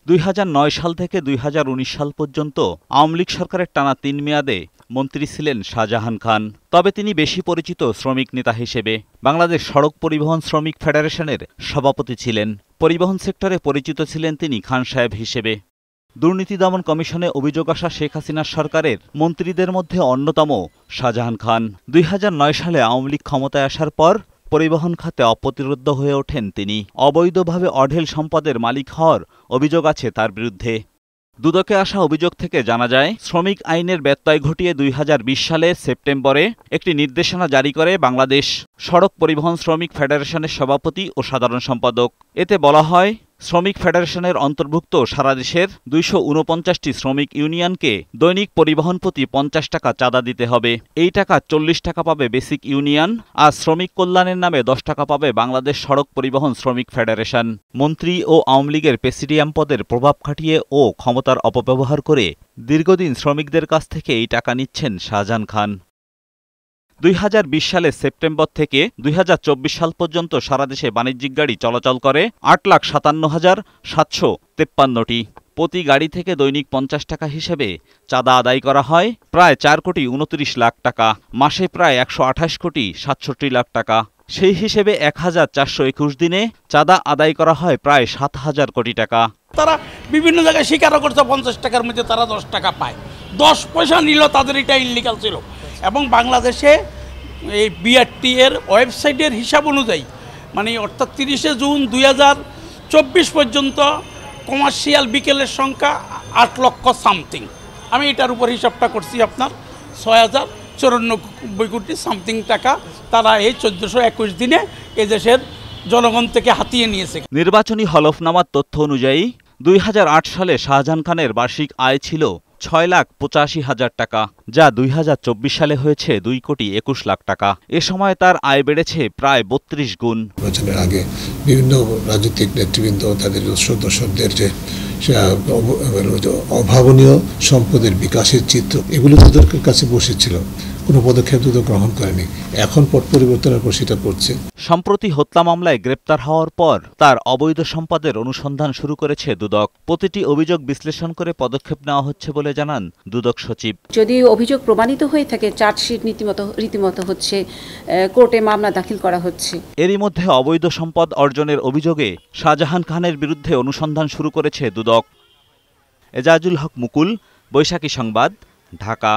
2009 সাল থেকে 2019 সাল পর্যন্ত আওয়ামী লীগ সরকারের টানা 3 মেয়াদে মন্ত্রী ছিলেন শাহজাহান খান। তবে তিনি বেশি পরিচিত শ্রমিক নেতা হিসেবে। বাংলাদেশ সড়ক পরিবহন শ্রমিক ফেডারেশনের সভাপতি ছিলেন। পরিবহন সেক্টরে পরিচিত ছিলেন তিনি খান সাহেব হিসেবে। দুর্নীতি দমন কমিশনে অভিযোগ আসা শেখ হাসিনার সরকারের মন্ত্রীদের মধ্যে অন্যতম শাহজাহান খান। 2009 সালে আওয়ামী লীগ ক্ষমতায় আসার পর পরিবহন খাতে অপ্রতিরোধ্য হয়ে ওঠেন তিনি। অবৈধভাবে অঢেল সম্পদের মালিক হওয়ার অভিযোগ আছে তার বিরুদ্ধে। দুদকে আসা অভিযোগ থেকে জানা যায়, শ্রমিক আইনের ব্যত্যয় ঘটিয়ে 2020 সালের সেপ্টেম্বরে একটি নির্দেশনা জারি করে বাংলাদেশ সড়ক পরিবহন শ্রমিক ফেডারেশনের সভাপতি ও সাধারণ সম্পাদক। এতে বলা হয়, শ্রমিক ফেডারেশনের অন্তর্ভুক্ত সারা দেশের 249টি শ্রমিক ইউনিয়নকে দৈনিক পরিবহন প্রতি 50 টাকা চাঁদা দিতে হবে। এই টাকা 40 টাকা পাবে বেসিক ইউনিয়ন, আর শ্রমিক কল্যাণের নামে 10 টাকা পাবে বাংলাদেশ সড়ক পরিবহন শ্রমিক ফেডারেশন। মন্ত্রী ও আওয়ামী লীগের প্রেসিডিয়াম পদের প্রভাব খাটিয়ে ও ক্ষমতার অপব্যবহার করে দীর্ঘদিন শ্রমিকদের কাছ থেকে এই টাকা নিচ্ছেন শাহজাহান খান। 2020 সালের সেপ্টেম্বর থেকে 2024 সাল পর্যন্ত সারা দেশে বাণিজ্যিক গাড়ি চলাচল করে 8,57,753টি। প্রতি গাড়ি থেকে দৈনিক 50 টাকা হিসেবে চাঁদা আদায় করা হয় প্রায় 4,29 লাখ টাকা, মাসে প্রায় 128 কোটি 67 লাখ টাকা। সেই হিসেবে 1421 দিনে চাঁদা আদায় করা হয় প্রায় 7,000 কোটি টাকা। তারা বিভিন্ন জায়গায় স্বীকারও করছে 50 টাকার মধ্যে তারা 10 টাকা পায়। 10 পয়সা নিল, তাদের এটা ইল্লিগাল ছিল। এবং বাংলাদেশে এই বিআরটি এর ওয়েবসাইটের হিসাব অনুযায়ী, মানে অর্থাৎ 30 জুন 2024 পর্যন্ত কমার্শিয়াল বিকেলের সংখ্যা 8 লক্ষ সামথিং। আমি এটার উপর হিসাবটা করছি, আপনার 6,094 কোটি সামথিং টাকা তারা এই 1421 দিনে এদেশের জনগণ থেকে হাতিয়ে নিয়েছে। নির্বাচনী হলফনামার তথ্য অনুযায়ী 2008 সালে শাহজাহান খানের বার্ষিক আয় ছিল 6,85,000 টাকা, যা 2024 সালে হয়েছে 2,21 লাখ টাকা। এ সময় তার আয় বেড়েছে প্রায় 32 গুণ। নির্বাচনের আগে বিভিন্ন রাজনৈতিক নেতৃবৃন্দ তাদের সদস্যদের যে অভাবনীয় সম্পদের বিকাশের চিত্র, এগুলো তাদের কাছে বসেছিল, কোনো পদক্ষেপ তো গ্রহণ করেনি। এখন পট পরিবর্তনের পর সেটা করছে। সম্প্রতি হত্যা মামলায় গ্রেপ্তার হওয়ার পর তার অবৈধ সম্পদের অনুসন্ধান শুরু করেছে দুদক। প্রতিটি অভিযোগ বিশ্লেষণ করে পদক্ষেপ নেওয়া হচ্ছে বলে জানান দুদক সচিব। যদি অভিযোগ প্রমাণিত হয়ে থাকে, চার্জশিট রীতিমতো হচ্ছে, কোর্টে মামলা দাখিল করা হচ্ছে। এরই মধ্যে অবৈধ সম্পদ অর্জনের অভিযোগে শাহজাহান খানের বিরুদ্ধে অনুসন্ধান শুরু করেছে দুদক। এজাজুল হক মুকুল, বৈশাখী সংবাদ, ঢাকা।